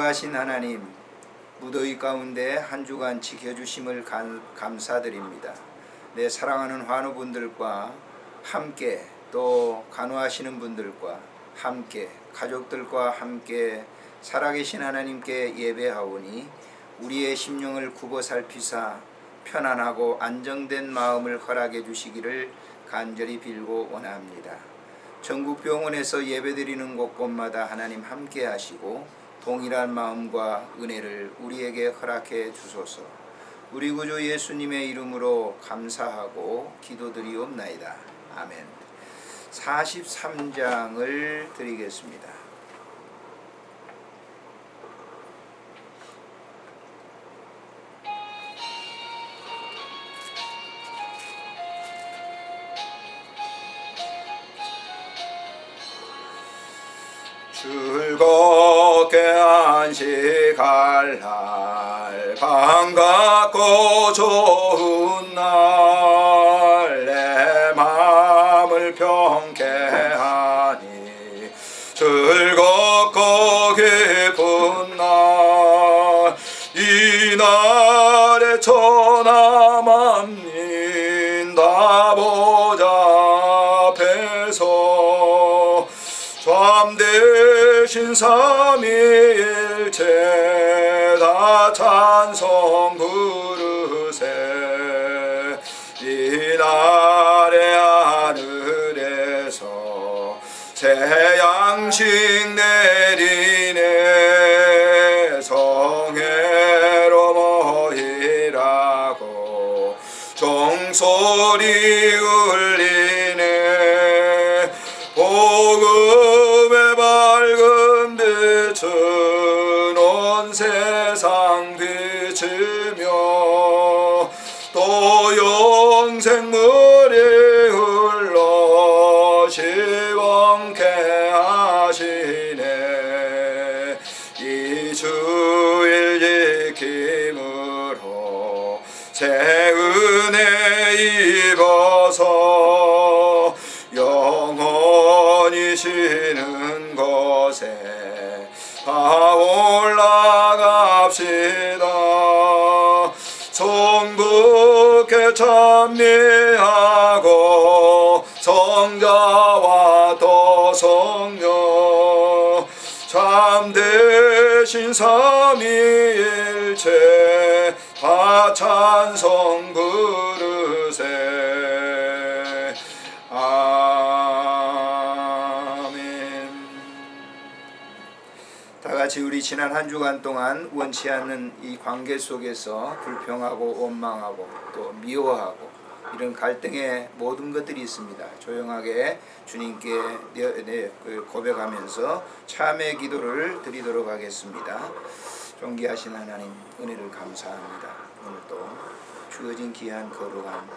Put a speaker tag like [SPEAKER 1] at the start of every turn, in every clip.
[SPEAKER 1] 하신 하나님, 무더위 가운데 한 주간 지켜주심을 감사드립니다. 내 사랑하는 환우분들과 함께, 또 간호하시는 분들과 함께, 가족들과 함께 살아계신 하나님께 예배하오니 우리의 심령을 굽어 살피사 편안하고 안정된 마음을 허락해 주시기를 간절히 빌고 원합니다. 전국 병원에서 예배드리는 곳곳마다 하나님 함께 하시고 동일한 마음과 은혜를 우리에게 허락해 주소서. 우리 구주 예수님의 이름으로 감사하고 기도드리옵나이다. 아멘. 43장을 드리겠습니다. 즐겁게 안식할 날, 반갑고 좋은 날, 내 마음을 평쾌하니 즐겁고 기쁜 날, 이 날에 천하 만민 다 보좌 앞에서 참되신 삼위일체 다 찬송 부르세. 이날의 하늘에서 새 양식 내리네. 성회로 모이라고 종소리 울리네. 복음의 밝은 빛은 온 세상 비치며 또 영생물이 흘러 시원케 하시네. 이 주일 지킴으로 새 은혜 입어서 영원히 쉬는 곳에 다 올라갑시다. 성부께 찬미하고 성자와 또 성령 참되신 삼위일체 다 찬송 부르세. 다같이 우리 지난 한 주간 동안 원치 않는 이 관계 속에서 불평하고 원망하고 또 미워하고 이런 갈등의 모든 것들이 있습니다. 조용하게 주님께 고백하면서 참회 기도를 드리도록 하겠습니다. 존귀하신 하나님, 은혜를 감사합니다. 오늘도 주어진 귀한 거룩한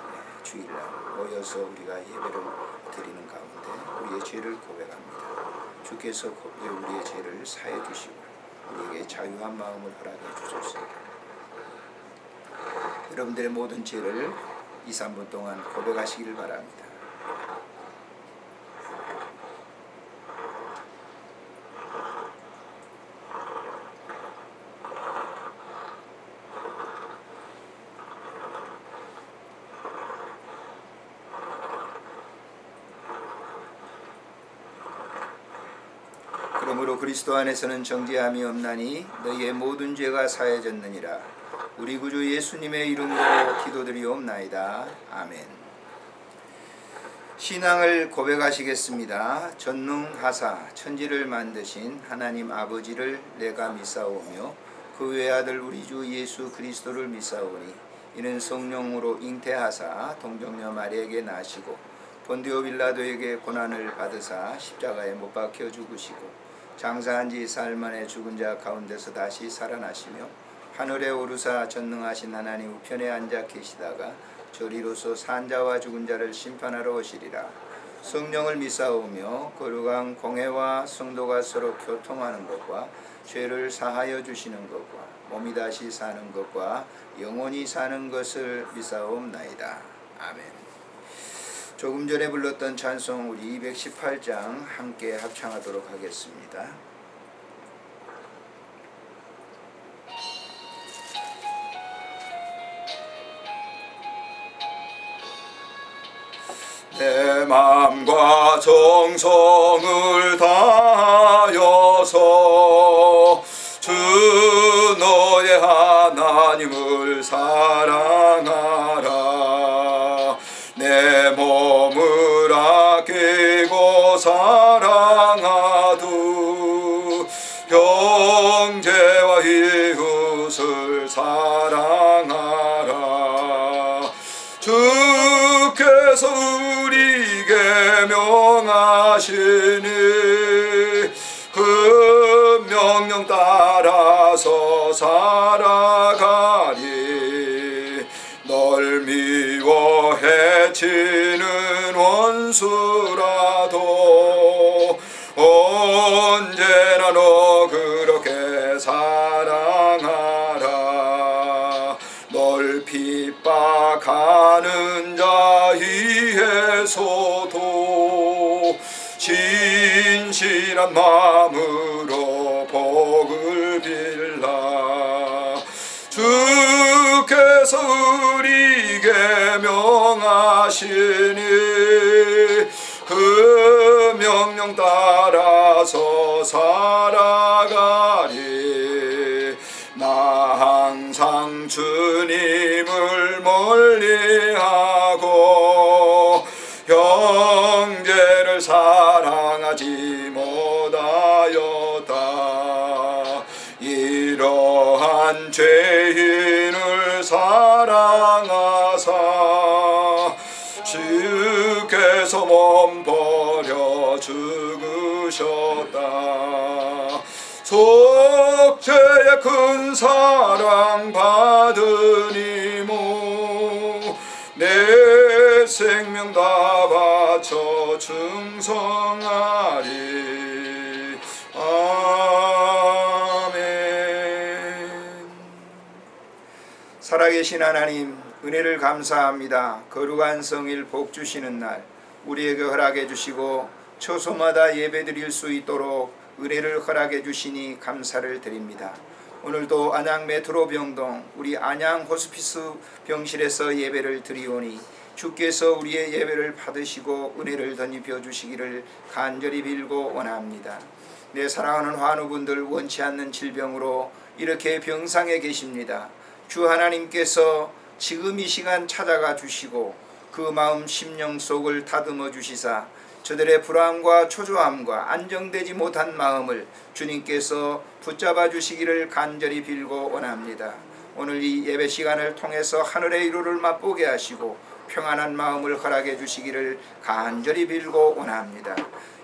[SPEAKER 1] 주일날 모여서 우리가 예배를 드리는 가운데 우리의 죄를 고백합니다. 주께서 우리의 죄를 사해 주시고 우리에게 자유한 마음을 허락해 주소서. 여러분들의 모든 죄를 2-3분 동안 고백하시기를 바랍니다. 그러므로 그리스도 안에서는 정죄함이 없나니 너희의 모든 죄가 사해졌느니라. 우리 구주 예수님의 이름으로 기도드리옵나이다. 아멘. 신앙을 고백하시겠습니다. 전능하사 천지를 만드신 하나님 아버지를 내가 믿사오며 그 외아들 우리 주 예수 그리스도를 믿사오니 이는 성령으로 잉태하사 동정녀 마리아에게 나시고 본디오 빌라도에게 고난을 받으사 십자가에 못 박혀 죽으시고 장사한 지 사흘 만에 죽은 자 가운데서 다시 살아나시며 하늘에 오르사 전능하신 하나님 우편에 앉아 계시다가 저리로서 산자와 죽은 자를 심판하러 오시리라. 성령을 믿사오며 거룩한 공회와 성도가 서로 교통하는 것과 죄를 사하여 주시는 것과 몸이 다시 사는 것과 영원히 사는 것을 믿사옵나이다. 아멘. 조금 전에 불렀던 찬송 우리 218장 함께 합창하도록 하겠습니다.
[SPEAKER 2] 내 맘과 정성을 다하여서 주 너의 하나님을 사랑하라. 내 몸을 아끼고 사랑하두 형제와 이웃을 사랑하라. 주께서 우리에게 명하시니 그 명령 따라서 살아가리. 널 미워 해치는 원수라도 언제나 너 그렇게 사랑하라. 널 핍박하는 자에게서도 진실한 마음으로 복을 빌라. 주께서 우리에게 명하시니 그 명령 따라서 살아가리. 나 항상 주님을 멀리하고 형제를 사랑하지 못하였다. 이러한 죄인을 사랑하사 주께서 몸 버려 죽으셨다. 속죄의 큰 사랑 받으니모 내 생명 다 바쳐 충성하리. 아멘.
[SPEAKER 1] 살아계신 하나님, 은혜를 감사합니다. 거룩한 성일 복 주시는 날 우리에게 허락해 주시고 처소마다 예배드릴 수 있도록 은혜를 허락해 주시니 감사를 드립니다. 오늘도 안양 메트로 병동 우리 안양 호스피스 병실에서 예배를 드리오니 주께서 우리의 예배를 받으시고 은혜를 덧입혀 주시기를 간절히 빌고 원합니다. 내 사랑하는 환우분들 원치 않는 질병으로 이렇게 병상에 계십니다. 주 하나님께서 지금 이 시간 찾아가 주시고 그 마음 심령 속을 다듬어 주시사 저들의 불안과 초조함과 안정되지 못한 마음을 주님께서 붙잡아 주시기를 간절히 빌고 원합니다. 오늘 이 예배 시간을 통해서 하늘의 위로를 맛보게 하시고 평안한 마음을 허락해 주시기를 간절히 빌고 원합니다.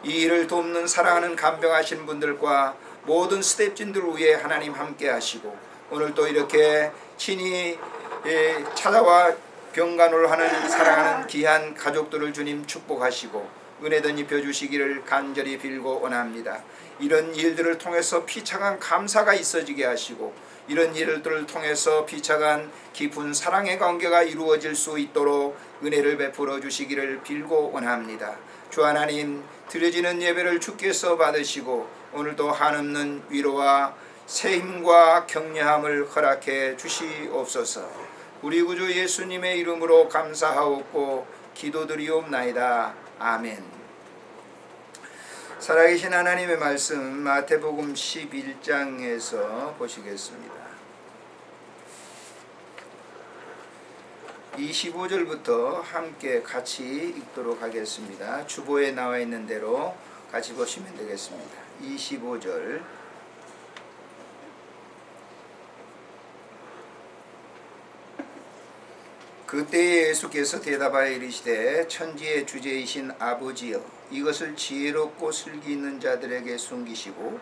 [SPEAKER 1] 이 일을 돕는 사랑하는 간병하신 분들과 모든 스태프진들 위해 하나님 함께 하시고 오늘 또 이렇게 친히 찾아와 병간호를 하는 사랑하는 귀한 가족들을 주님 축복하시고 은혜 덧입혀 주시기를 간절히 빌고 원합니다. 이런 일들을 통해서 피차간 감사가 있어지게 하시고 이런 일들을 통해서 피차간 깊은 사랑의 관계가 이루어질 수 있도록 은혜를 베풀어 주시기를 빌고 원합니다. 주 하나님, 드려지는 예배를 주께서 받으시고 오늘도 한없는 위로와 새 힘과 격려함을 허락해 주시옵소서. 우리 구주 예수님의 이름으로 감사하옵고 기도드리옵나이다. 아멘. 살아계신 하나님의 말씀 마태복음 11장에서 보시겠습니다. 25절부터 함께 같이 읽도록 하겠습니다. 주보에 나와 있는 대로 같이 보시면 되겠습니다. 25절 그때에 예수께서 대답하여 이르시되 천지의 주제이신 아버지여 이것을 지혜롭고 슬기 있는 자들에게 숨기시고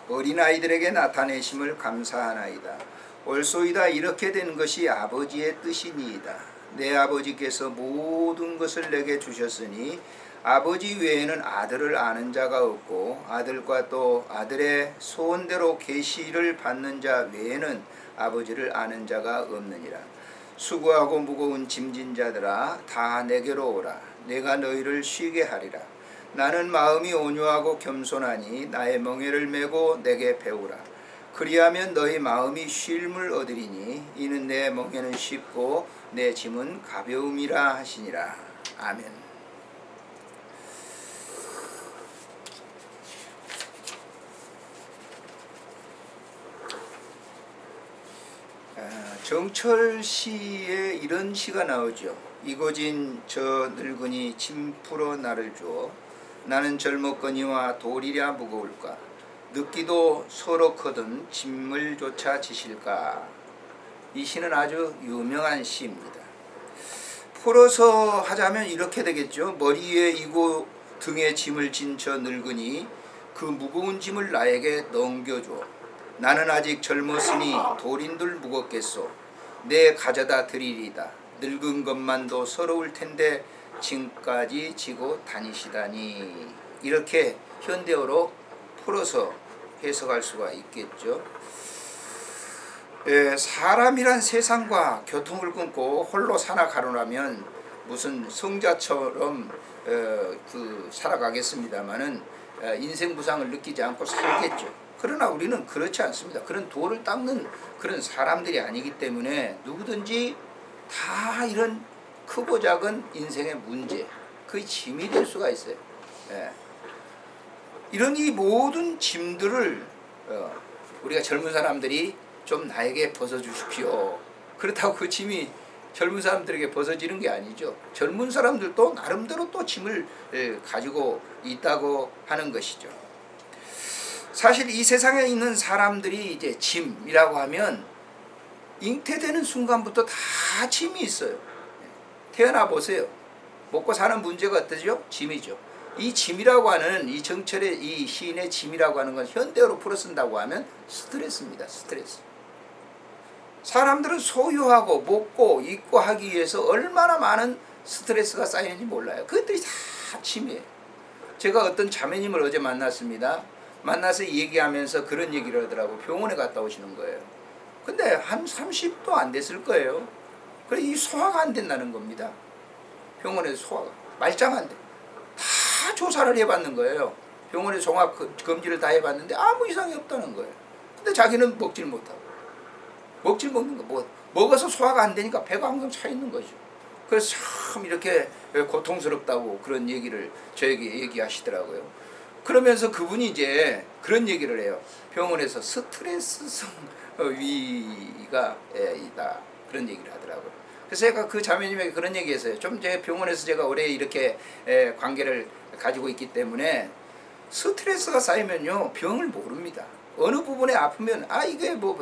[SPEAKER 1] 어린아이들에게 나타내심을 감사하나이다. 옳소이다. 이렇게 된 것이 아버지의 뜻이니이다. 내 아버지께서 모든 것을 내게 주셨으니 아버지 외에는 아들을 아는 자가 없고 아들과 또 아들의 소원대로 계시를 받는 자 외에는 아버지를 아는 자가 없느니라. 수고하고 무거운 짐진 자들아 다 내게로 오라. 내가 너희를 쉬게 하리라. 나는 마음이 온유하고 겸손하니 나의 멍에를 메고 내게 배우라. 그리하면 너희 마음이 쉼을 얻으리니 이는 내 멍에는 쉽고 내 짐은 가벼움이라 하시니라. 아멘. 정철 시에 이런 시가 나오죠. 이고진 저 늙은이 짐 풀어 나를 주어 나는 젊었거니와 돌이랴 무거울까 늦기도 서럽거든 짐을 조차 지실까. 이 시는 아주 유명한 시입니다. 풀어서 하자면 이렇게 되겠죠. 머리 위에 이고 등에 짐을 진 저 늙은이 그 무거운 짐을 나에게 넘겨줘. 나는 아직 젊었으니 돌인들 무겁겠소. 내 가져다 드리리다. 늙은 것만도 서러울 텐데 짐까지 지고 다니시다니. 이렇게 현대어로 풀어서 해석할 수가 있겠죠. 사람이란 세상과 교통을 끊고 홀로 살아가려면 무슨 성자처럼 살아가겠습니다마는 인생 무상을 느끼지 않고 살겠죠. 그러나 우리는 그렇지 않습니다. 그런 도를 닦는 그런 사람들이 아니기 때문에 누구든지 다 이런 크고 작은 인생의 문제, 그 짐이 될 수가 있어요. 이런 이 모든 짐들을 우리가 젊은 사람들이 좀 나에게 벗어주십시오. 그렇다고 그 짐이 젊은 사람들에게 벗어지는 게 아니죠. 젊은 사람들도 나름대로 또 짐을 가지고 있다고 하는 것이죠. 사실 이 세상에 있는 사람들이 이제 짐이라고 하면 잉태되는 순간부터 다 짐이 있어요. 태어나 보세요. 먹고 사는 문제가 어떠죠? 짐이죠. 이 짐이라고 하는 이 정철의 이 시인의 짐이라고 하는 건 현대어로 풀어 쓴다고 하면 스트레스입니다. 스트레스. 사람들은 소유하고 먹고 입고 하기 위해서 얼마나 많은 스트레스가 쌓이는지 몰라요. 그것들이 다 짐이에요. 제가 어떤 자매님을 어제 만났습니다. 만나서 얘기하면서 그런 얘기를 하더라고. 병원에 갔다 오시는 거예요. 근데 한 30도 안 됐을 거예요. 그래 이 소화가 안 된다는 겁니다. 병원에서 소화가 말짱 안 돼. 다 조사를 해봤는 거예요. 병원에 종합 검진을 다 해봤는데 아무 이상이 없다는 거예요. 근데 자기는 먹질 못하고. 먹질 먹는 거 먹어서 소화가 안 되니까 배가 항상 차 있는 거죠. 그래서 참 이렇게 고통스럽다고 그런 얘기를 저에게 얘기하시더라고요. 그러면서 그분이 이제 그런 얘기를 해요. 병원에서 스트레스성 위가 있다. 그런 얘기를 하더라고요. 그래서 제가 그 자매님에게 그런 얘기했어요. 좀 제 병원에서 제가 오래 이렇게 관계를 가지고 있기 때문에 스트레스가 쌓이면요 병을 모릅니다. 어느 부분에 아프면 이게 뭐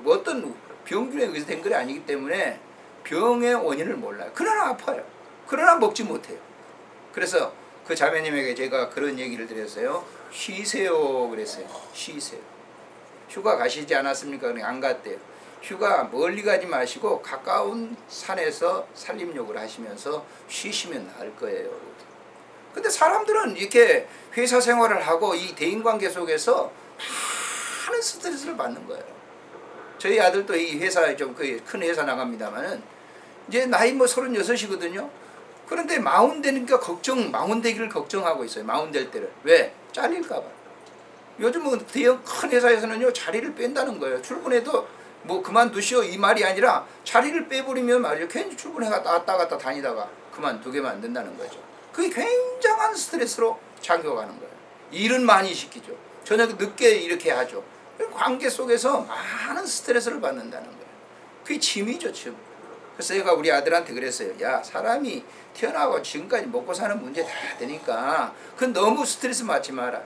[SPEAKER 1] 어떤 병균에 의해서 된 건 아니기 때문에 병의 원인을 몰라요. 그러나 아파요. 그러나 먹지 못해요. 그래서 그 자매님에게 제가 그런 얘기를 드렸어요. 쉬세요 그랬어요. 쉬세요. 휴가 가시지 않았습니까? 안 갔대요. 휴가 멀리 가지 마시고 가까운 산에서 산림욕을 하시면서 쉬시면 나을 거예요. 근데 사람들은 이렇게 회사 생활을 하고 이 대인관계 속에서 많은 스트레스를 받는 거예요. 저희 아들도 이 회사에 좀 큰 회사 나갑니다만은 이제 나이 36이거든요. 그런데 마흔 되니까 마흔 되기를 걱정하고 있어요. 마흔 될 때를. 왜? 잘릴까봐. 요즘은 대형 큰 회사에서는요 자리를 뺀다는 거예요. 출근해도 그만두시오 이 말이 아니라 자리를 빼버리면 말이죠. 괜히 출근해 왔다 갔다 다니다가 그만두게 만든다는 거죠. 그게 굉장한 스트레스로 잠겨가는 거예요. 일은 많이 시키죠. 저녁 늦게 이렇게 하죠. 관계 속에서 많은 스트레스를 받는다는 거예요. 그게 짐이죠, 짐. 그래서 제가 우리 아들한테 그랬어요. 야, 사람이 태어나고 지금까지 먹고 사는 문제 다 되니까 그건 너무 스트레스 받지 마라.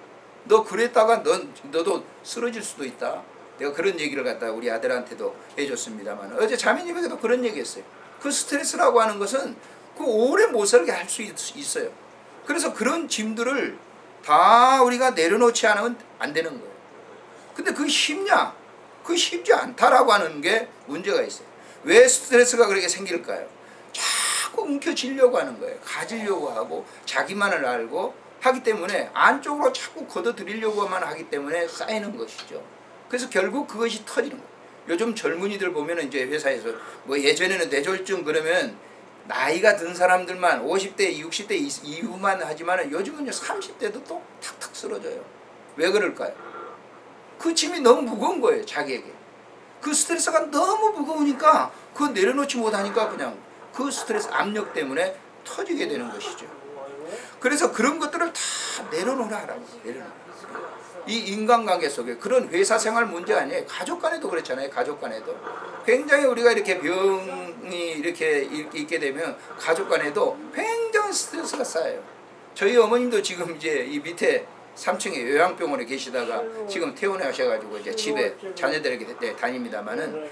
[SPEAKER 1] 너 그랬다가 너도 쓰러질 수도 있다. 내가 그런 얘기를 갖다가 우리 아들한테도 해줬습니다만 어제 자매님에게도 그런 얘기했어요. 그 스트레스라고 하는 것은 그 오래 못 살게 할 수 있어요. 그래서 그런 짐들을 다 우리가 내려놓지 않으면 안 되는 거예요. 근데 그게 쉽냐? 그게 쉽지 않다라고 하는 게 문제가 있어요. 왜 스트레스가 그렇게 생길까요? 자꾸 움켜쥐려고 하는 거예요. 가지려고 하고 자기만을 알고 하기 때문에 안쪽으로 자꾸 걷어들이려고만 하기 때문에 쌓이는 것이죠. 그래서 결국 그것이 터지는 거예요. 요즘 젊은이들 보면 이제 회사에서 예전에는 뇌졸중 그러면 나이가 든 사람들만 50대, 60대 이후만 하지만 요즘은 30대도 또 탁탁 쓰러져요. 왜 그럴까요? 그 짐이 너무 무거운 거예요. 자기에게. 그 스트레스가 너무 무거우니까 그거 내려놓지 못하니까 그냥 그 스트레스 압력 때문에 터지게 되는 것이죠. 그래서 그런 것들을 다 내려놓으라고. 이 인간관계 속에 그런 회사 생활 문제 아니에요. 가족 간에도 그렇잖아요. 가족 간에도 굉장히 우리가 이렇게 병이 이렇게 있게 되면 가족 간에도 굉장한 스트레스가 쌓여요. 저희 어머님도 지금 이제 이 밑에 3층에 요양병원에 계시다가 지금 퇴원하셔가지고 이제 집에 자녀들에게 다닙니다만은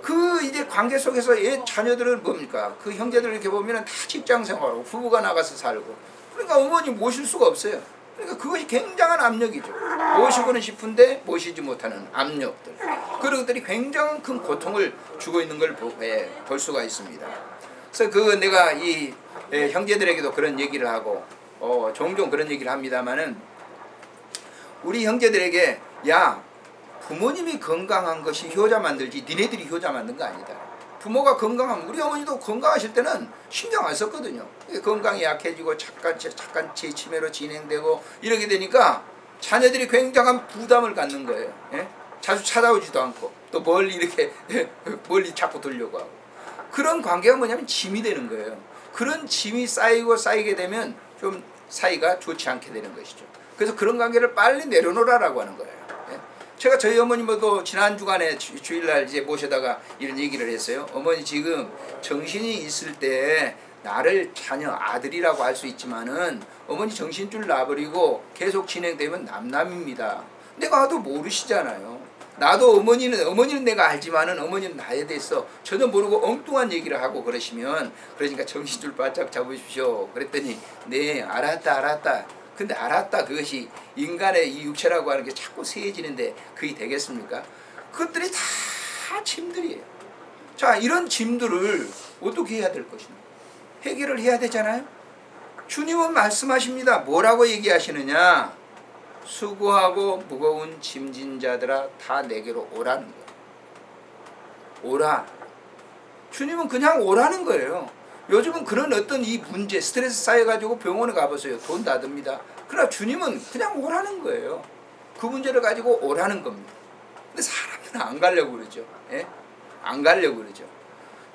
[SPEAKER 1] 그 이제 관계 속에서 자녀들은 뭡니까? 그 형제들 이렇게 보면은 다 직장 생활하고 부부가 나가서 살고 그러니까 어머니 모실 수가 없어요. 그러니까 그것이 굉장한 압력이죠. 모시고는 싶은데 모시지 못하는 압력들. 그런 것들이 굉장한 큰 고통을 주고 있는 걸 볼 수가 있습니다. 그래서 그 내가 이 형제들에게도 그런 얘기를 하고 종종 그런 얘기를 합니다만은 우리 형제들에게 야 부모님이 건강한 것이 효자 만들지 니네들이 효자 만든 거 아니다. 부모가 건강하면 우리 어머니도 건강하실 때는 신경 안 썼거든요. 건강이 약해지고 잠깐 치매로 진행되고 이렇게 되니까 자녀들이 굉장한 부담을 갖는 거예요. 예? 자주 찾아오지도 않고 또 멀리 이렇게 멀리 자꾸 돌려고 하고 그런 관계가 뭐냐면 짐이 되는 거예요. 그런 짐이 쌓이게 되면 좀 사이가 좋지 않게 되는 것이죠. 그래서 그런 관계를 빨리 내려놓으라고 하는 거예요. 제가 저희 어머님도 지난 주간에 주일날 이제 모셔다가 이런 얘기를 했어요. 어머니 지금 정신이 있을 때 나를 자녀 아들이라고 할 수 있지만은 어머니 정신줄 놔버리고 계속 진행되면 남남입니다. 내가 하도 모르시잖아요. 나도 어머니는 내가 알지만은 어머니는 나에 대해서 전혀 모르고 엉뚱한 얘기를 하고 그러니까 정신줄 바짝 잡으십시오. 그랬더니 네 알았다. 근데 알았다 그것이 인간의 이 육체라고 하는 게 자꾸 세해지는데 그게 되겠습니까? 그것들이 다 짐들이에요. 자 이런 짐들을 어떻게 해야 될 것인가? 해결을 해야 되잖아요. 주님은 말씀하십니다. 뭐라고 얘기하시느냐? 수고하고 무거운 짐진 자들아 다 내게로 오라는 거예요. 오라. 주님은 그냥 오라는 거예요. 요즘은 그런 어떤 이 문제 스트레스 쌓여가지고 병원에 가보세요. 돈 다 듭니다. 그러나 주님은 그냥 오라는 거예요. 그 문제를 가지고 오라는 겁니다. 근데 사람들은 안 가려고 그러죠. 예? 안 가려고 그러죠.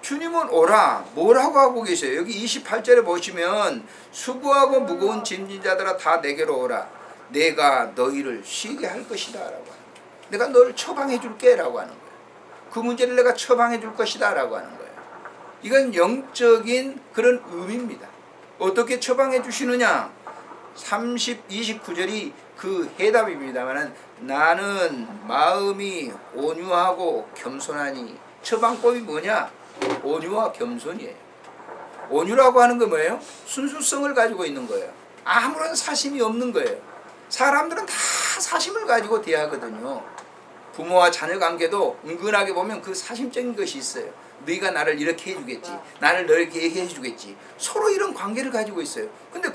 [SPEAKER 1] 주님은 오라. 뭐라고 하고 계세요? 여기 28절에 보시면 수고하고 무거운 짐진 자들아 다 내게로 오라. 내가 너희를 쉬게 할 것이다 라고 하는 거예요. 내가 너를 처방해 줄게 라고 하는 거예요. 그 문제를 내가 처방해 줄 것이다 라고 하는 거예요. 이건 영적인 그런 의미입니다. 어떻게 처방해 주시느냐? 29절이 그 해답입니다만 나는 마음이 온유하고 겸손하니 처방법이 뭐냐? 온유와 겸손이에요. 온유라고 하는 건 뭐예요? 순수성을 가지고 있는 거예요. 아무런 사심이 없는 거예요. 사람들은 다 사심을 가지고 대하거든요. 부모와 자녀 관계도 은근하게 보면 그 사심적인 것이 있어요. 네가 나를 이렇게 해주겠지. 나를 너렇게 해주겠지. 서로 이런 관계를 가지고 있어요. 근데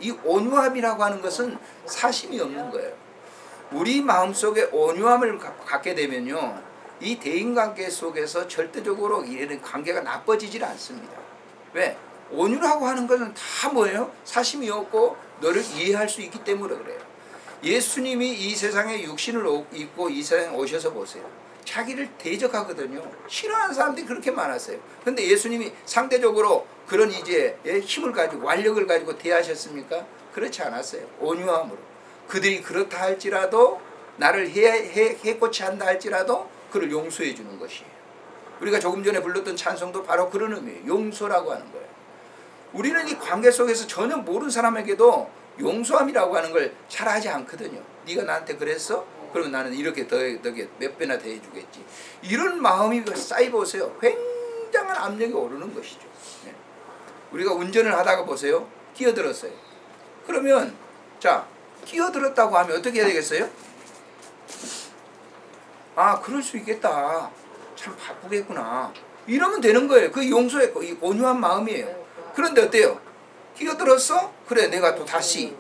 [SPEAKER 1] 이 온유함이라고 하는 것은 사심이 없는 거예요. 우리 마음속에 온유함을 갖게 되면요. 이 대인관계 속에서 절대적으로 이런 관계가 나빠지질 않습니다. 왜? 온유라고 하는 것은 다 뭐예요? 사심이 없고 너를 이해할 수 있기 때문에 그래요. 예수님이 이 세상에 육신을 입고 이 세상에 오셔서 보세요. 자기를 대적하거든요. 싫어하는 사람들이 그렇게 많았어요. 근데 예수님이 상대적으로 그런 이제 힘을 가지고 완력을 가지고 대하셨습니까? 그렇지 않았어요. 온유함으로. 그들이 그렇다 할지라도 나를 해코치 한다 할지라도 그를 용서해 주는 것이에요. 우리가 조금 전에 불렀던 찬송도 바로 그런 의미예요. 용서라고 하는 거예요. 우리는 이 관계 속에서 전혀 모르는 사람에게도 용서함이라고 하는 걸 잘 하지 않거든요. 네가 나한테 그랬어? 그러면 나는 이렇게 너게 몇 배나 더 해주겠지. 이런 마음이 쌓이보세요. 굉장한 압력이 오르는 것이죠. 네. 우리가 운전을 하다가 보세요. 끼어들었어요. 그러면 자 끼어들었다고 하면 어떻게 해야 되겠어요? 아 그럴 수 있겠다. 참 바쁘겠구나. 이러면 되는 거예요. 그 용서의 온유한 마음이에요. 그런데 어때요? 끼어들었어? 그래 내가 또 다시.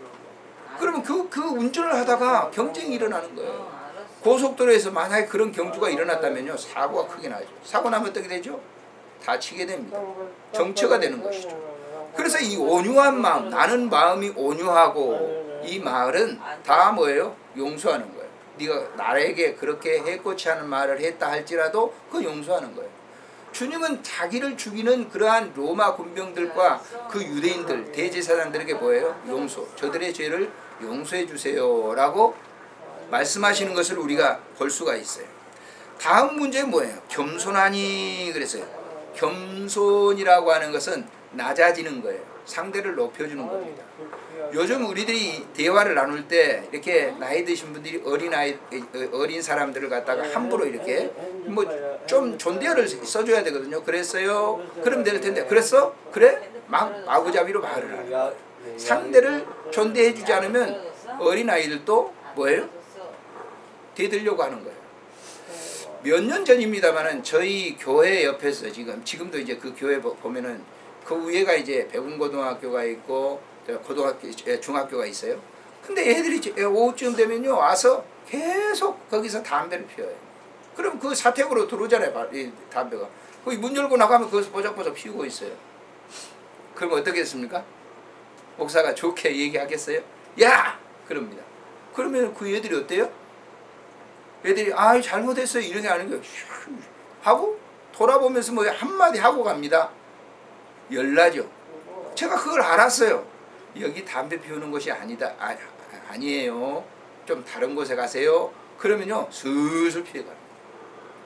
[SPEAKER 1] 그러면 그 운전을 하다가 경쟁이 일어나는 거예요. 고속도로에서 만약에 그런 경주가 일어났다면요. 사고가 크게 나죠. 사고 나면 어떻게 되죠? 다치게 됩니다. 정체가 되는 것이죠. 그래서 이 온유한 마음, 나는 마음이 온유하고 이 말은 다 뭐예요? 용서하는 거예요. 네가 나에게 그렇게 해코치 하는 말을 했다 할지라도 그 용서하는 거예요. 주님은 자기를 죽이는 그러한 로마 군병들과 그 유대인들 대제사장들에게 뭐예요? 용서. 저들의 죄를 용서해 주세요라고 말씀하시는 것을 우리가 볼 수가 있어요. 다음 문제는 뭐예요? 겸손하니 그랬어요. 겸손이라고 하는 것은 낮아지는 거예요. 상대를 높여주는 겁니다. 요즘 우리들이 대화를 나눌 때 이렇게 나이 드신 분들이 어린 사람들을 갖다가 함부로 이렇게 뭐 좀 존대어를 써줘야 되거든요. 그랬어요? 그럼 될 텐데. 그랬어? 그래? 막 마구잡이로 말을 하는 거예요. 상대를 존대해주지 않으면 어린 아이들도 뭐예요? 대들려고 하는 거예요. 몇 년 전입니다만은 저희 교회 옆에서 지금도 이제 그 교회 보면은 그 위에가 이제 백운고등학교가 있고 중학교가 있어요. 근데 애들이 오후쯤 되면요 와서 계속 거기서 담배를 피워요. 그럼 그 사택으로 들어오잖아요. 이 담배가. 거기 문 열고 나가면 거기서 보작보작 피우고 있어요. 그럼 어떻게 했습니까? 목사가 좋게 얘기하겠어요? 야! 그럽니다. 그러면 그 애들이 어때요? 애들이 잘못했어요 이런 게 아닌 거예요. 하고 돌아보면서 뭐 한마디 하고 갑니다. 열나죠. 제가 그걸 알았어요. 여기 담배 피우는 곳이 아니에요. 좀 다른 곳에 가세요. 그러면요 슬슬 피해가요.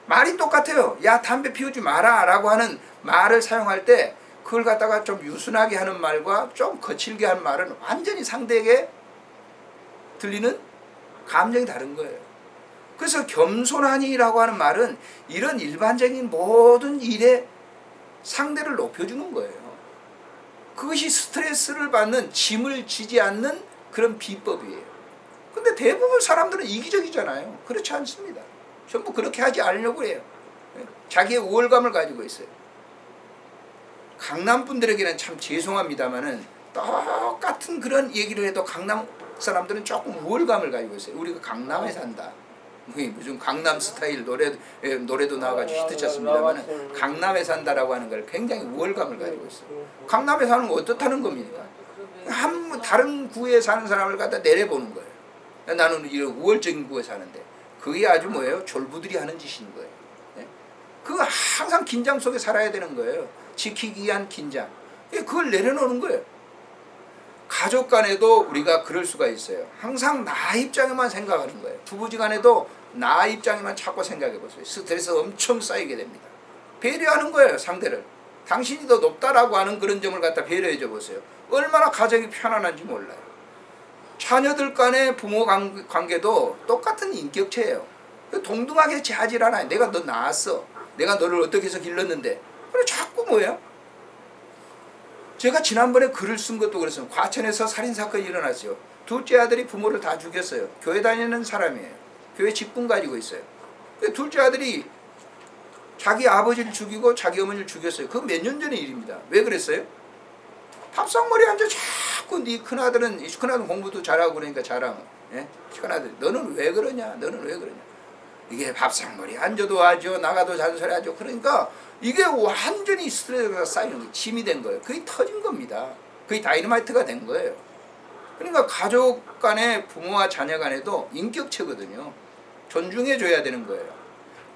[SPEAKER 1] 말이 똑같아요. 야 담배 피우지 마라 라고 하는 말을 사용할 때 그걸 갖다가 좀 유순하게 하는 말과 좀 거칠게 하는 말은 완전히 상대에게 들리는 감정이 다른 거예요. 그래서 겸손하니라고 하는 말은 이런 일반적인 모든 일에 상대를 높여주는 거예요. 그것이 스트레스를 받는 짐을 지지 않는 그런 비법이에요. 근데 대부분 사람들은 이기적이잖아요. 그렇지 않습니다. 전부 그렇게 하지 않으려고 해요. 자기의 우월감을 가지고 있어요. 강남 분들에게는 참 죄송합니다만은 똑같은 그런 얘기를 해도 강남 사람들은 조금 우월감을 가지고 있어요. 우리가 강남에 산다. 무슨 강남 스타일 노래도 나와가지고 히트쳤습니다만 강남에 산다라고 하는 걸 굉장히 우월감을 가지고 있어요. 강남에 사는 거 어떻다는 겁니까? 다른 구에 사는 사람을 갖다 내려보는 거예요. 나는 이런 우월적인 구에 사는데 그게 아주 뭐예요? 졸부들이 하는 짓인 거예요. 그거 항상 긴장 속에 살아야 되는 거예요. 지키기 위한 긴장. 그걸 내려놓는 거예요. 가족 간에도 우리가 그럴 수가 있어요. 항상 나 입장에만 생각하는 거예요. 부부지간에도 나 입장에만 자꾸 생각해 보세요. 스트레스 엄청 쌓이게 됩니다. 배려하는 거예요, 상대를. 당신이 더 높다라고 하는 그런 점을 갖다 배려해 줘 보세요. 얼마나 가정이 편안한지 몰라요. 자녀들 간의 부모 관계도 똑같은 인격체예요. 동등하게 재하질 않아요. 내가 너 낳았어. 내가 너를 어떻게 해서 길렀는데. 그래 자꾸 뭐예요? 제가 지난번에 글을 쓴 것도 그랬어요. 과천에서 살인사건이 일어났어요. 둘째 아들이 부모를 다 죽였어요. 교회 다니는 사람이에요. 교회 직분 가지고 있어요. 둘째 아들이 자기 아버지를 죽이고 자기 어머니를 죽였어요. 그거 몇 년 전의 일입니다. 왜 그랬어요? 밥상머리에 앉아 자꾸 네 큰아들은 공부도 잘하고 그러니까 자랑은. 예? 큰아들 너는 왜 그러냐? 너는 왜 그러냐? 이게 밥상머리에 앉아도 하죠. 나가도 잔소리 하죠. 그러니까 이게 완전히 스트레스가 쌓이는 거예요. 짐이 된 거예요. 그게 터진 겁니다. 그게 다이너마이트가 된 거예요. 그러니까 가족 간에 부모와 자녀 간에도 인격체거든요. 존중해줘야 되는 거예요.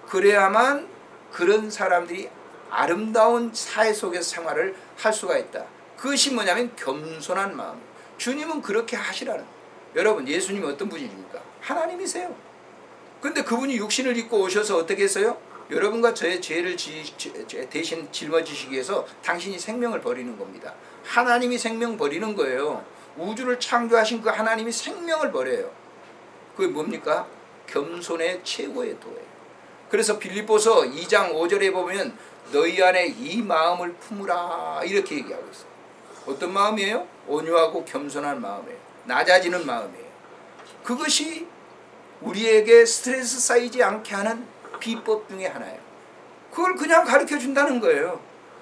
[SPEAKER 1] 그래야만 그런 사람들이 아름다운 사회 속에서 생활을 할 수가 있다. 그것이 뭐냐면 겸손한 마음. 주님은 그렇게 하시라는 거예요. 여러분 예수님은 어떤 분이십니까? 하나님이세요. 근데 그분이 육신을 입고 오셔서 어떻게 했어요? 여러분과 저의 죄를 대신 짊어지시기 위해서 당신이 생명을 버리는 겁니다. 하나님이 생명 버리는 거예요. 우주를 창조하신 그 하나님이 생명을 버려요. 그게 뭡니까? 겸손의 최고의 도예요. 그래서 빌립보서 2장 5절에 보면 너희 안에 이 마음을 품으라 이렇게 얘기하고 있어요. 어떤 마음이에요? 온유하고 겸손한 마음이에요. 낮아지는 마음이에요. 그것이 우리에게 스트레스 쌓이지 않게 하는 비법 중에 하나예요. 그걸 그냥 가르쳐 준다는 거예요.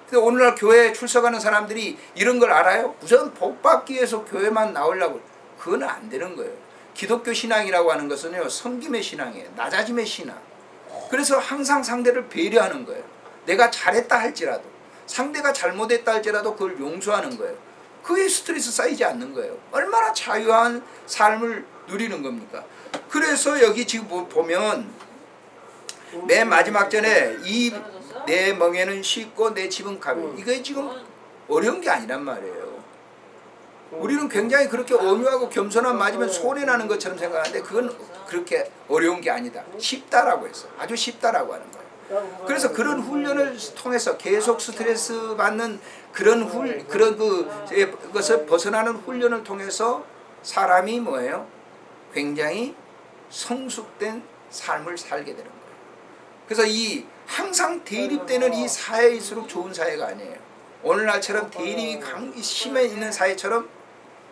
[SPEAKER 1] 근데 오늘날 교회에 출석하는 사람들이 이런 걸 알아요? 우선 복 받기 위해서 교회만 나오려고. 그건 안 되는 거예요. 기독교 신앙이라고 하는 것은요, 섬김의 신앙이에요. 낮아짐의 신앙. 그래서 항상 상대를 배려하는 거예요. 내가 잘했다 할지라도, 상대가 잘못했다 할지라도 그걸 용서하는 거예요. 그게 스트레스 쌓이지 않는 거예요. 얼마나 자유한 삶을 누리는 겁니까? 그래서 여기 지금 보면 맨 마지막 전에 이 내 멍에는 쉽고 내 집은 가벼워. 이게 지금 어려운 게 아니란 말이에요. 우리는 굉장히 그렇게 온유하고 겸손한 맞으면 손해 나는 것처럼 생각하는데 그건 그렇게 어려운 게 아니다. 쉽다라고 했어. 아주 쉽다라고 하는 거예요. 그래서 그런 훈련을 통해서 계속 스트레스 받는 그런 그것을 벗어나는 훈련을 통해서 사람이 뭐예요? 굉장히 성숙된 삶을 살게 되는 거예요. 그래서 이 항상 대립되는 이 사회일수록 좋은 사회가 아니에요. 오늘날처럼 대립이 심해 있는 사회처럼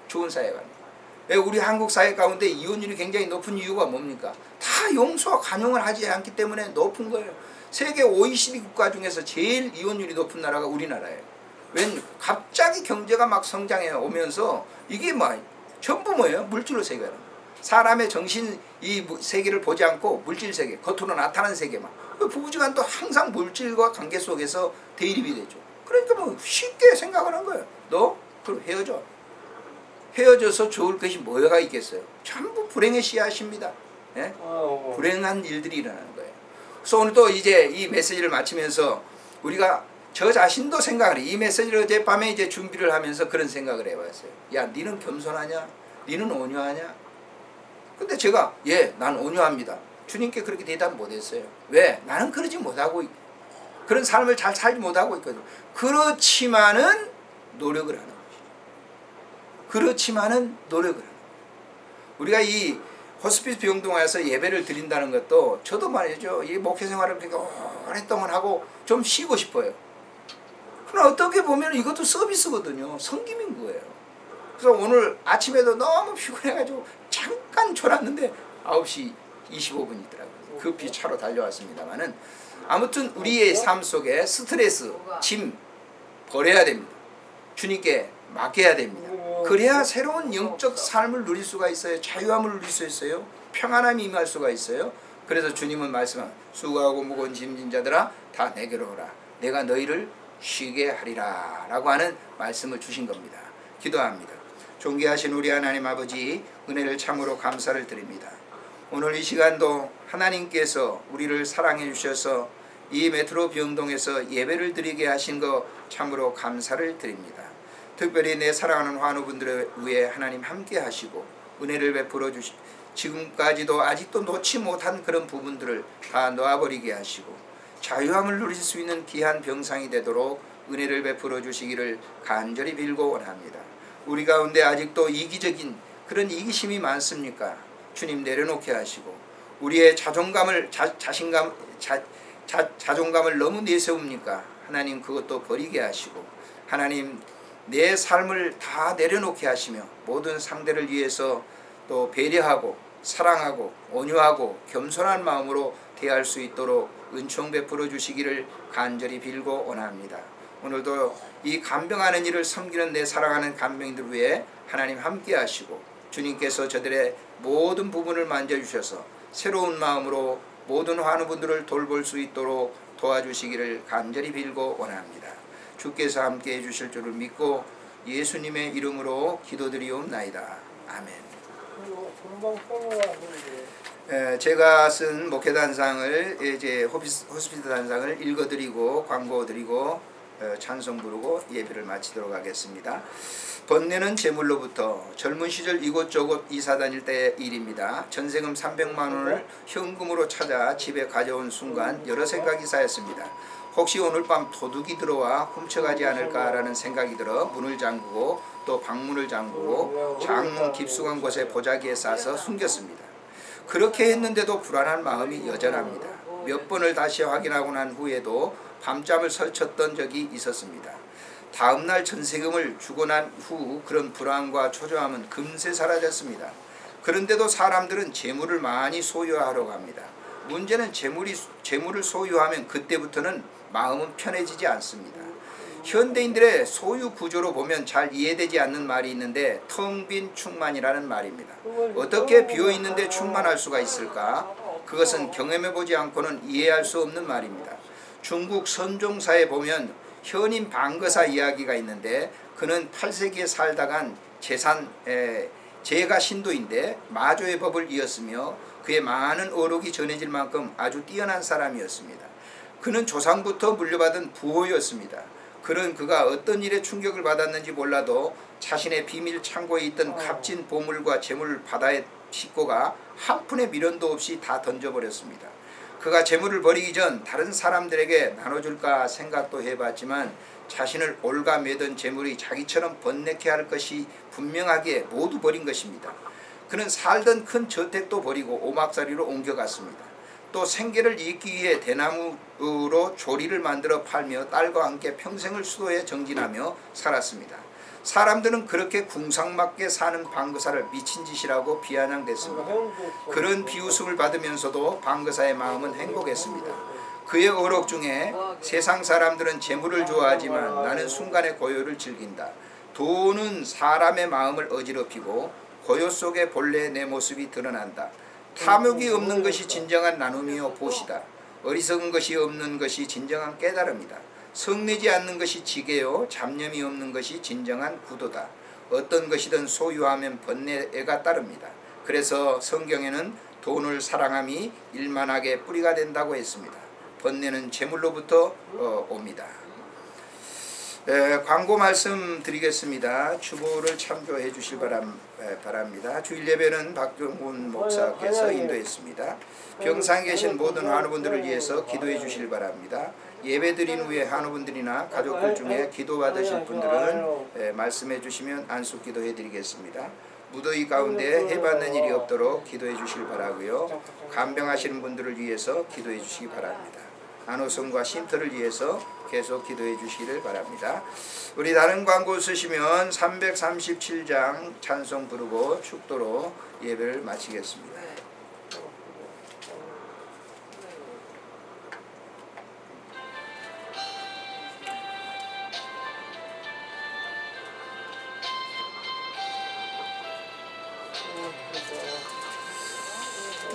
[SPEAKER 1] 좋은 사회가 아니에요. 왜 우리 한국 사회 가운데 이혼율이 굉장히 높은 이유가 뭡니까? 다 용서와 관용을 하지 않기 때문에 높은 거예요. 세계 OECD 국가 중에서 제일 이혼율이 높은 나라가 우리나라예요. 왜? 갑자기 경제가 막 성장해 오면서 이게 뭐 전부 뭐예요? 물질로 세계라는 거예요. 사람의 정신 이 세계를 보지 않고 물질 세계, 겉으로 나타나는 세계만. 부부지간도 항상 물질과 관계 속에서 대립이 되죠. 그러니까 뭐 쉽게 생각을 한 거예요. 너 그럼 헤어져. 헤어져서 좋을 것이 뭐가 있겠어요? 전부 불행의 씨앗입니다. 예? 불행한 일들이 일어나는 거예요. 그래서 오늘 또 이제 이 메시지를 마치면서 우리가 저 자신도 생각을 해. 이 메시지를 어젯밤에 이제 준비를 하면서 그런 생각을 해봤어요. 야, 니는 겸손하냐? 니는 온유하냐? 근데 제가 난 온유합니다. 주님께 그렇게 대답 못했어요. 왜? 나는 그러지 못하고 그런 삶을 잘 살지 못하고 있거든요. 그렇지만은 노력을 하는 거죠. 그렇지만은 노력을 하는 거예요. 우리가 이 호스피스 병동에서 예배를 드린다는 것도 저도 말이죠. 이 목회 생활을 그렇게 오랫동안 하고 좀 쉬고 싶어요. 그러나 어떻게 보면 이것도 서비스거든요. 섬김인 거예요. 그래서 오늘 아침에도 너무 피곤해가지고 잠깐 졸았는데 9시 25분이더라고요. 급히 차로 달려왔습니다만은 아무튼 우리의 삶 속에 스트레스, 짐 버려야 됩니다. 주님께 맡겨야 됩니다. 그래야 새로운 영적 삶을 누릴 수가 있어요. 자유함을 누릴 수 있어요. 평안함이 임할 수가 있어요. 그래서 주님은 말씀한 수고하고 무거운 짐진 자들아 다 내게로 오라. 내가 너희를 쉬게 하리라 라고 하는 말씀을 주신 겁니다. 기도합니다. 존귀하신 우리 하나님 아버지, 은혜를 참으로 감사를 드립니다. 오늘 이 시간도 하나님께서 우리를 사랑해 주셔서 이 메트로 병동에서 예배를 드리게 하신 것 참으로 감사를 드립니다. 특별히 내 사랑하는 환우분들을 위해 하나님 함께 하시고 은혜를 베풀어 주시고 지금까지도 아직도 놓지 못한 그런 부분들을 다 놓아버리게 하시고 자유함을 누릴 수 있는 귀한 병상이 되도록 은혜를 베풀어 주시기를 간절히 빌고 원합니다. 우리 가운데 아직도 이기적인 그런 이기심이 많습니까? 주님 내려놓게 하시고 우리의 자존감을 자존감을 너무 내세웁니까? 하나님 그것도 버리게 하시고 하나님 내 삶을 다 내려놓게 하시며 모든 상대를 위해서 또 배려하고 사랑하고 온유하고 겸손한 마음으로 대할 수 있도록 은총 베풀어 주시기를 간절히 빌고 원합니다. 오늘도 이 간병하는 일을 섬기는 내 사랑하는 간병인들 위해 하나님 함께 하시고 주님께서 저들의 모든 부분을 만져주셔서 새로운 마음으로 모든 환우분들을 돌볼 수 있도록 도와주시기를 간절히 빌고 원합니다. 주께서 함께 해주실 줄을 믿고 예수님의 이름으로 기도드리옵나이다. 아멘. 제가 쓴 목회단상을 이제 호스피스 단상을 읽어드리고 광고드리고 찬송 부르고 예배를 마치도록 하겠습니다. 번뇌는 재물로부터 젊은 시절 이곳저곳 이사 다닐 때의 일입니다. 전세금 300만 원을 현금으로 찾아 집에 가져온 순간 여러 생각이 쌓였습니다. 혹시 오늘 밤 도둑이 들어와 훔쳐가지 않을까라는 생각이 들어 문을 잠그고 또 방문을 잠그고 장문 깊숙한 곳에 보자기에 싸서 숨겼습니다. 그렇게 했는데도 불안한 마음이 여전합니다. 몇 번을 다시 확인하고 난 후에도 밤잠을 설쳤던 적이 있었습니다. 다음날 전세금을 주고 난 후 그런 불안과 초조함은 금세 사라졌습니다. 그런데도 사람들은 재물을 많이 소유하려고 합니다. 문제는 재물을 소유하면 그때부터는 마음은 편해지지 않습니다. 현대인들의 소유 구조로 보면 잘 이해되지 않는 말이 있는데 텅 빈 충만이라는 말입니다. 어떻게 비어있는데 충만할 수가 있을까? 그것은 경험해보지 않고는 이해할 수 없는 말입니다. 중국 선종사에 보면 현임 방거사 이야기가 있는데 그는 8세기에 살다간 제가 신도인데 마조의 법을 이었으며 그의 많은 어록이 전해질 만큼 아주 뛰어난 사람이었습니다. 그는 조상부터 물려받은 부호였습니다. 그는 그가 어떤 일에 충격을 받았는지 몰라도 자신의 비밀 창고에 있던 값진 보물과 재물을 바다에 싣고 가 한 푼의 미련도 없이 다 던져버렸습니다. 그가 재물을 버리기 전 다른 사람들에게 나눠줄까 생각도 해봤지만 자신을 올가매던 재물이 자기처럼 번뇌케 할 것이 분명하기에 모두 버린 것입니다. 그는 살던 큰 저택도 버리고 오막살이로 옮겨갔습니다. 또 생계를 잇기 위해 대나무로 조리를 만들어 팔며 딸과 함께 평생을 수도에 정진하며 살았습니다. 사람들은 그렇게 궁상맞게 사는 방거사를 미친 짓이라고 비아냥댔습니다. 그런 비웃음을 받으면서도 방거사의 마음은 행복했습니다. 그의 어록 중에 세상 사람들은 재물을 좋아하지만 나는 순간의 고요를 즐긴다. 돈은 사람의 마음을 어지럽히고 고요 속에 본래 내 모습이 드러난다. 탐욕이 없는 것이 진정한 나눔이요 보시다. 어리석은 것이 없는 것이 진정한 깨달음이다. 성내지 않는 것이 지게요 잡념이 없는 것이 진정한 구도다. 어떤 것이든 소유하면 번뇌가 따릅니다. 그래서 성경에는 돈을 사랑함이 일만하게 뿌리가 된다고 했습니다. 번뇌는 재물로부터 옵니다. 광고 말씀 드리겠습니다. 주보를 참조해 주실 바랍니다. 주일 예배는 박정훈 목사께서 인도했습니다. 병상에 계신 모든 환우분들을 위해서 기도해 주실 바랍니다. 예배 드린 후에 환우분들이나 가족들 중에 기도 받으실 분들은 말씀해 주시면 안수 기도해 드리겠습니다. 무더위 가운데 해받는 일이 없도록 기도해 주실 바라고요. 간병하시는 분들을 위해서 기도해 주시기 바랍니다. 안호성과 쉼터를 위해서 계속 기도해 주시기를 바랍니다. 우리 다른 광고 쓰시면 337장 찬송 부르고 축도로 예배를 마치겠습니다.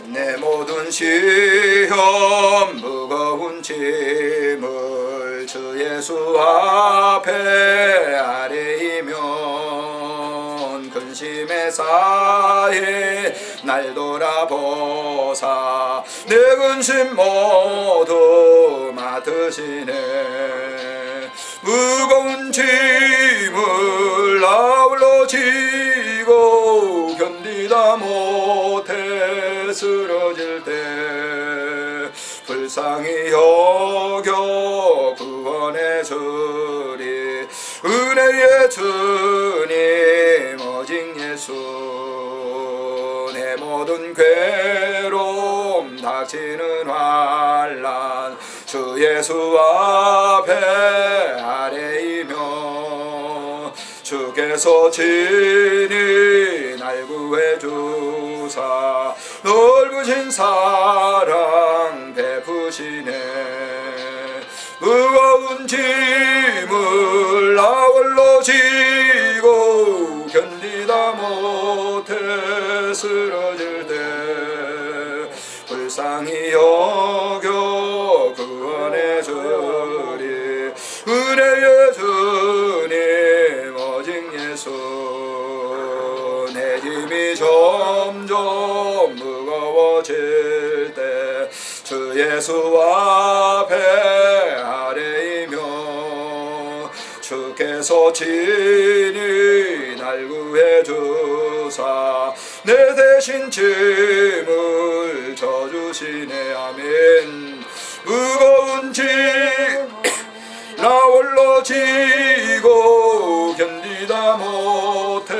[SPEAKER 1] 내 모든 시험 무거운 짐을 주 예수 앞에 아뢰이면 근심에 쌓인 날 돌아보사 내 근심 모두 맡으시네. 무거운 짐을 아울러 지고 견디다 못해 쓰러질 때 불쌍히 여겨 구원해 주리. 은혜의 주님 오직 예수. 내 모든 괴로움 닥치는 환난 주 예수 앞에 아뢰이며 주께서 친히 날 구해 주사 넓으신 사랑 베푸시네. 무거운 짐을 아울러 지고 견디다 못해 쓰러질 때 불쌍히 여겨 구원해 주리. 은혜의 주님 오직 예수. 내 짐이 점점 무거워질 때 주 예수 앞에 아뢰이며 주께서 친히 날 구해 주사 내 대신 짐을 져주시네. 아멘. 무거운 짐 나 홀로 지고 견디다 못해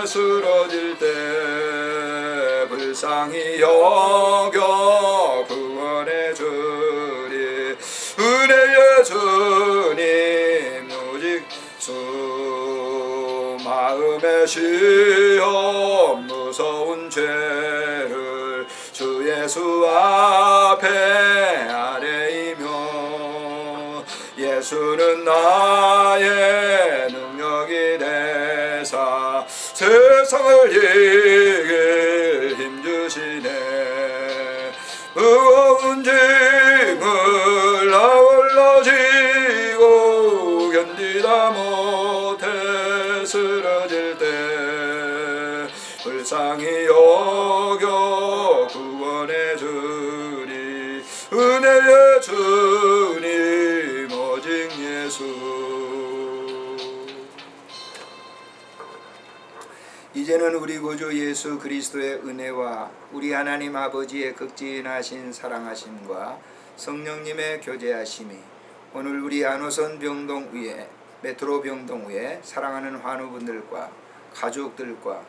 [SPEAKER 1] 쓰러질 때 불쌍히 여겨 구원해 주리. 은혜의 주님 오직 주. 마음의 시험 무서운 죄를 주 예수 앞에 아뢰이며 예수는 나의 능력이 되사 세상을 이길 힘주시네. 무거운 짐을 아울러 지고 견디다 못해 쓰러질 때 불쌍히 여겨 구원해 주리. 은혜의
[SPEAKER 2] 주님 오직 예수.
[SPEAKER 1] 이제는 우리 구주 예수 그리스도의 은혜와 우리 하나님 아버지의 극진하신 사랑하심과 성령님의 교제하심이 오늘 우리 안호선 병동 위에 메트로 병동 위에 사랑하는 환우분들과 가족들과